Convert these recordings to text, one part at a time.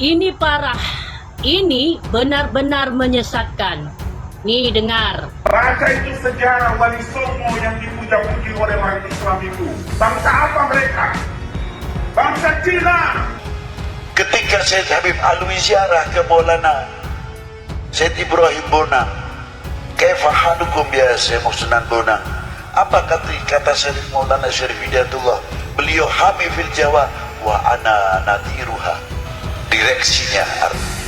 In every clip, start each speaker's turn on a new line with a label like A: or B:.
A: Ini parah. Ini benar-benar menyesatkan. Nih dengar.
B: Baca itu sejarah Wali Songo yang dipuja-puji oleh orang Islam itu. Bangsa apa mereka? Bangsa Cina.
C: Ketika Syed Habib Alwi ziarah ke Maulana Syed Ibrahim Bonang, kaifa halukum ya Syekh Sunan Bonang? Apa kata Syarif Maulana Syarif Hidayatullah? Beliau hami fil Jawa wa ana nadiruha. Direksinya artinya.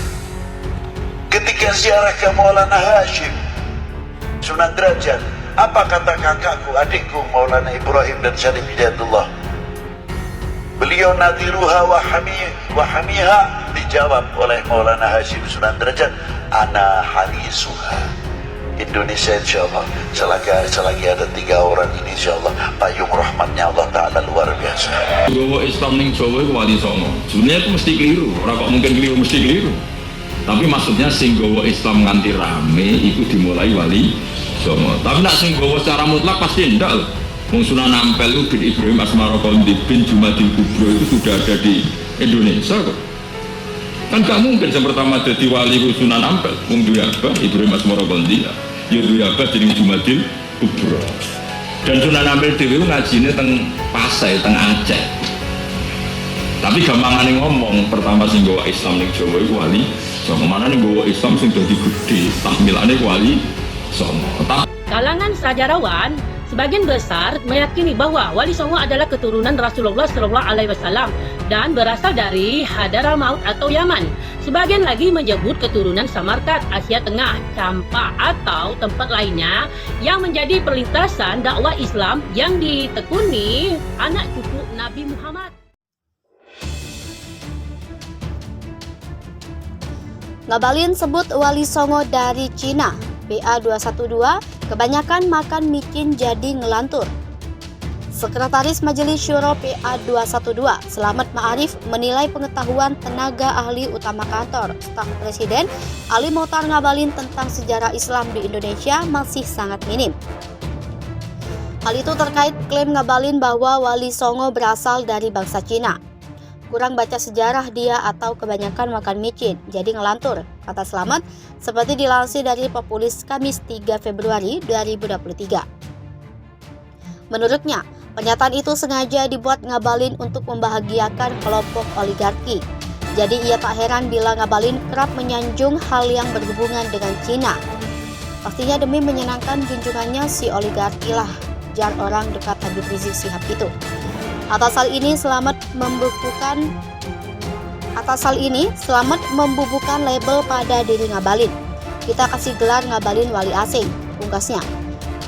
C: Ketika ziarah ke Maulana Hashim Sunan Derajat, apa kata kakakku, adikku Maulana Ibrahim dan Syarif Hidayatullah? Beliau nadiruha wa hamiha. Dijawab oleh Maulana Hashim Sunan Derajat, ana harisuha. Indonesia insyaallah selagi ada 3 orang ini insyaallah payung rahmatnya Allah Ta'ala luar biasa.
D: Gowo Islam ning Jawa itu Wali Songo. Sebenarnya itu mesti keliru, ora kok mungkin keliru, mesti keliru. Tapi maksudnya sing gowo Islam nganti rame itu dimulai Wali Songo. Tapi nak sing gowo secara mutlak pasti ndak loh. Wong Sunan Ampel itu bin Ibrahim Asmarokondi bin Jumadil Kubro itu sudah ada di Indonesia kok. Kan gak mungkin yang pertama jadi wali Sunan Ampel, Wong Duyaba Ibrahim Asmarokondi, ya Duyaba jadi Jumadil Kubro. Dan Sunan Ampel dewe ngajine teng Pasai, teng Aceh. Tapi gampangane ngomong, pertama sing gowo Islam ning Jawa iku Wali Songo. Mana ning gowo Islam sing dadi gedhe, tahmilane Wali Songo.
A: Kalangan sejarawan sebagian besar meyakini bahwa Wali Songo adalah keturunan Rasulullah SAW dan berasal dari Hadramaut atau Yaman. Sebagian lagi menyebut keturunan Samarkand, Asia Tengah, Campa atau tempat lainnya yang menjadi perlintasan dakwah Islam yang ditekuni anak cucu Nabi Muhammad.
E: Ngabalin sebut Wali Songo dari Cina. BA212 kebanyakan makan micin jadi ngelantur. Sekretaris Majelis Syuro PA212 Selamat Ma'arif menilai pengetahuan tenaga ahli utama kantor staf Presiden Ali Mokhtar Ngabalin tentang sejarah Islam di Indonesia masih sangat minim. Hal itu terkait klaim Ngabalin bahwa Wali Songo berasal dari bangsa Cina. Kurang baca sejarah dia atau kebanyakan makan micin, jadi ngelantur, kata Selamat, seperti dilansir dari Populis Kamis 3 Februari 2023. Menurutnya, pernyataan itu sengaja dibuat Ngabalin untuk membahagiakan kelompok oligarki. Jadi ia tak heran bila Ngabalin kerap menyanjung hal yang berhubungan dengan Cina. Pastinya demi menyenangkan junjungannya si oligarki lah, jar orang dekat Habib Rizik Syihab itu. Atas hal ini Selamat membubuhkan label pada diri Ngabalin. Kita kasih gelar Ngabalin Wali Asing, pungkasnya.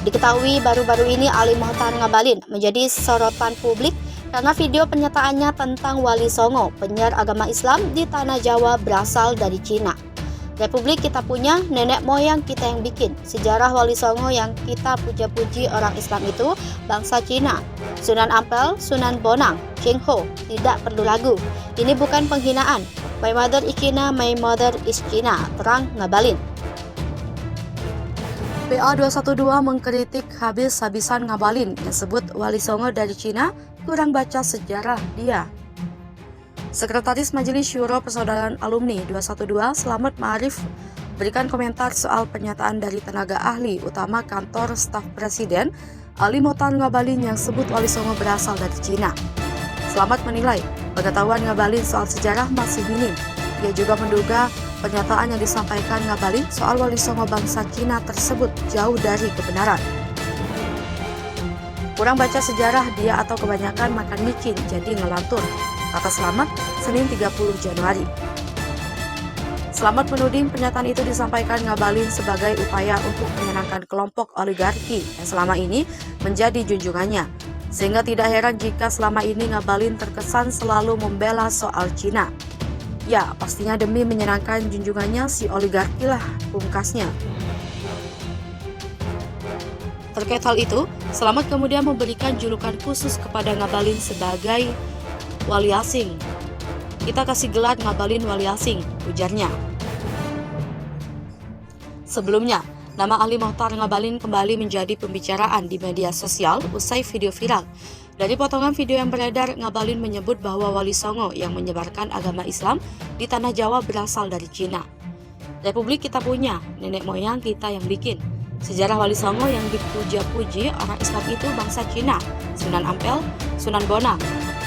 E: Diketahui baru-baru ini Ali Mokhtar Ngabalin menjadi sorotan publik karena video pernyataannya tentang Wali Songo, penyiar agama Islam di tanah Jawa berasal dari Cina. Republik kita punya, nenek moyang kita yang bikin. Sejarah Wali Songo yang kita puja-puji orang Islam itu bangsa Cina. Sunan Ampel, Sunan Bonang, Cheng Ho, tidak perlu ragu. Ini bukan penghinaan. My mother is China, my mother is China, terang Ngabalin. BA212 mengkritik habis-habisan Ngabalin yang sebut Wali Songo dari Cina kurang baca sejarah dia. Sekretaris Majelis Syuro Persaudaraan Alumni 212 Selamat Ma'arif berikan komentar soal pernyataan dari tenaga ahli utama kantor staf Presiden Ali Mokhtar Ngabalin yang sebut Wali Songo berasal dari Cina. Selamat menilai pengetahuan Ngabalin soal sejarah masih minim. Ia juga menduga pernyataan yang disampaikan Ngabalin soal Wali Songo bangsa Cina tersebut jauh dari kebenaran. Kurang baca sejarah dia atau kebanyakan makan micin jadi ngelantur, kata Selamat Senin 30 Januari. Selamat menuding pernyataan itu disampaikan Ngabalin sebagai upaya untuk menyenangkan kelompok oligarki yang selama ini menjadi junjungannya. Sehingga tidak heran jika selama ini Ngabalin terkesan selalu membela soal Cina. Ya, pastinya demi menyenangkan junjungannya si oligarki lah, pungkasnya. Terkait hal itu, Selamat kemudian memberikan julukan khusus kepada Ngabalin sebagai Wali Asing. Kita kasih gelar Ngabalin Wali Asing, ujarnya. Sebelumnya, nama Ali Mokhtar Ngabalin kembali menjadi pembicaraan di media sosial usai video viral Dari potongan video yang beredar, Ngabalin menyebut bahwa Wali Songo yang menyebarkan agama Islam di tanah Jawa berasal dari Cina. Republik kita punya, nenek moyang kita yang bikin. Sejarah Wali Songo yang dipuja-puji orang Islam itu bangsa Cina. Sunan Ampel, Sunan Bonang,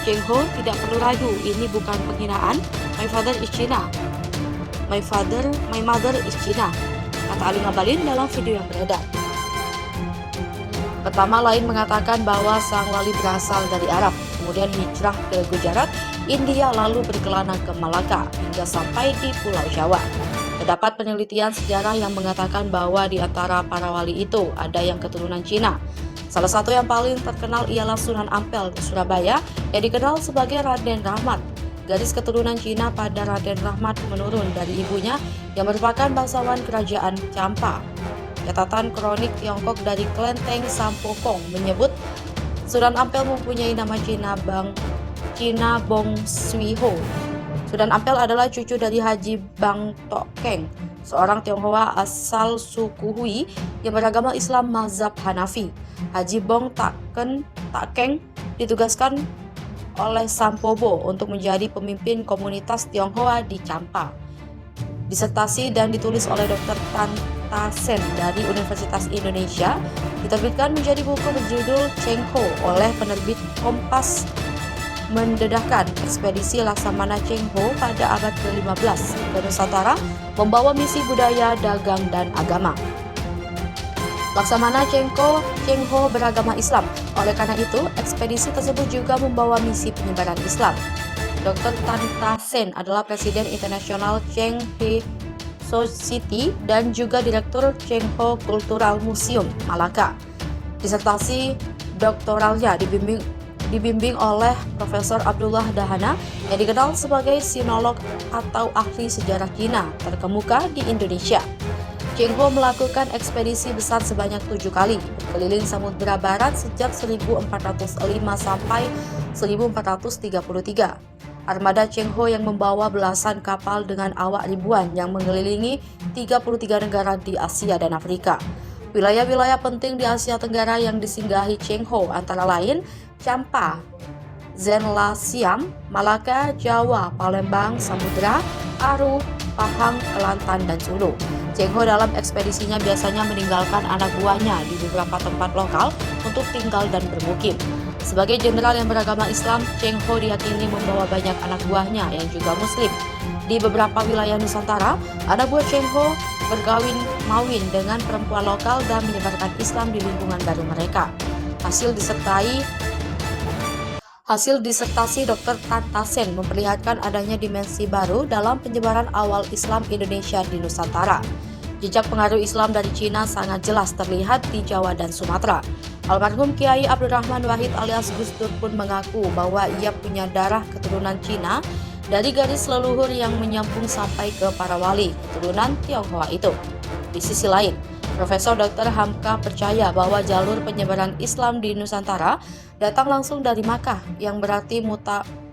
E: Cheng Ho tidak perlu ragu, ini bukan penghinaan. My father is Cina. My mother is Cina, kata Ali Ngabalin dalam video yang beredar. Pertama lain mengatakan bahwa sang wali berasal dari Arab, kemudian hijrah ke Gujarat, India, lalu berkelana ke Malaka, hingga sampai di Pulau Jawa. Terdapat penelitian sejarah yang mengatakan bahwa di antara para wali itu ada yang keturunan Cina. Salah satu yang paling terkenal ialah Sunan Ampel di Surabaya yang dikenal sebagai Raden Rahmat. Garis keturunan Cina pada Raden Rahmat menurun dari ibunya yang merupakan bangsawan kerajaan Champa. Catatan kronik Tiongkok dari Klenteng Sampokong menyebut Sunan Ampel mempunyai nama Cina Bong Sui Ho. Sunan Ampel adalah cucu dari Haji Bang Tok Keng, seorang Tionghoa asal suku Hui yang beragama Islam mazhab Hanafi. Haji Bong Tak Keng ditugaskan oleh Sampobo untuk menjadi pemimpin komunitas Tionghoa di Champa. Disertasi dan ditulis oleh Dr. Tan Ta-sen dari Universitas Indonesia, diterbitkan menjadi buku berjudul Cheng Ho oleh penerbit Kompas, mendedahkan ekspedisi Laksamana Cheng Ho pada abad ke-15 ke Nusantara membawa misi budaya, dagang, dan agama. Laksamana Cheng Ho beragama Islam, oleh karena itu ekspedisi tersebut juga membawa misi penyebaran Islam. Dr. Tan Ta-sen adalah Presiden Internasional Cheng He Society dan juga Direktur Cheng Ho Cultural Museum, Malaka. Disertasi doktoralnya dibimbing oleh Profesor Abdullah Dahana yang dikenal sebagai sinolog atau ahli sejarah Cina terkemuka di Indonesia. Cheng Ho melakukan ekspedisi besar sebanyak 7 kali, berkeliling Samudra Barat sejak 1405 sampai 1433. Armada Cheng Ho yang membawa belasan kapal dengan awak ribuan yang mengelilingi 33 negara di Asia dan Afrika. Wilayah-wilayah penting di Asia Tenggara yang disinggahi Cheng Ho antara lain Champa, Zenla Siam, Malaka, Jawa, Palembang, Samudra, Aru, Pahang, Kelantan, dan Sulu. Cheng Ho dalam ekspedisinya biasanya meninggalkan anak buahnya di beberapa tempat lokal untuk tinggal dan bermukim. Sebagai jenderal yang beragama Islam, Cheng Ho diyakini membawa banyak anak buahnya yang juga Muslim. Di beberapa wilayah Nusantara, anak buah Cheng Ho berkawin-mawin dengan perempuan lokal dan menyebarkan Islam di lingkungan baru mereka. Hasil disertasi Dr. Tan Ta-sen memperlihatkan adanya dimensi baru dalam penyebaran awal Islam Indonesia di Nusantara. Jejak pengaruh Islam dari Cina sangat jelas terlihat di Jawa dan Sumatera. Almarhum Kiai Abdurrahman Wahid alias Gus Dur pun mengaku bahwa ia punya darah keturunan Cina dari garis leluhur yang menyambung sampai ke para wali keturunan Tionghoa itu. Di sisi lain, Profesor Dr. Hamka percaya bahwa jalur penyebaran Islam di Nusantara datang langsung dari Makkah, yang berarti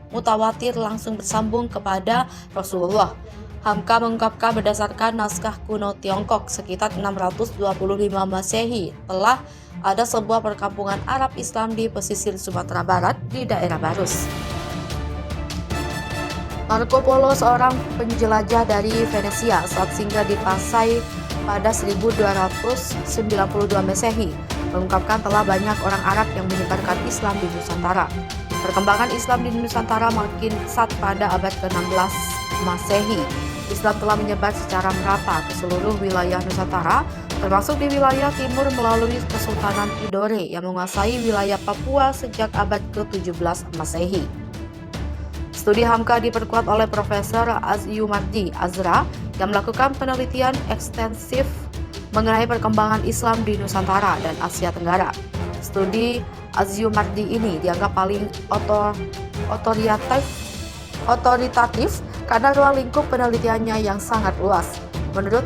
E: mutawatir langsung bersambung kepada Rasulullah. Hamka mengungkapkan berdasarkan naskah kuno Tiongkok sekitar 625 Masehi telah ada sebuah perkampungan Arab Islam di pesisir Sumatera Barat di daerah Barus. Marco Polo, seorang penjelajah dari Venesia, saat singgah di Pasai pada 1292 Masehi, mengungkapkan telah banyak orang Arab yang menyebarkan Islam di Nusantara. Perkembangan Islam di Nusantara makin pesat pada abad ke-16 Masehi. Islam telah menyebar secara merata ke seluruh wilayah Nusantara, termasuk di wilayah timur melalui Kesultanan Tidore yang menguasai wilayah Papua sejak abad ke-17 Masehi. Studi Hamka diperkuat oleh Profesor Azyumardi Azra yang melakukan penelitian ekstensif mengenai perkembangan Islam di Nusantara dan Asia Tenggara. Studi Azyumardi ini dianggap paling otoritatif karena ruang lingkup penelitiannya yang sangat luas. Menurut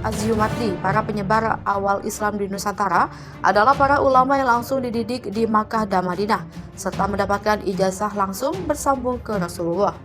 E: Azyumardi, para penyebar awal Islam di Nusantara adalah para ulama yang langsung dididik di Makkah dan Madinah, serta mendapatkan ijazah langsung bersambung ke Rasulullah.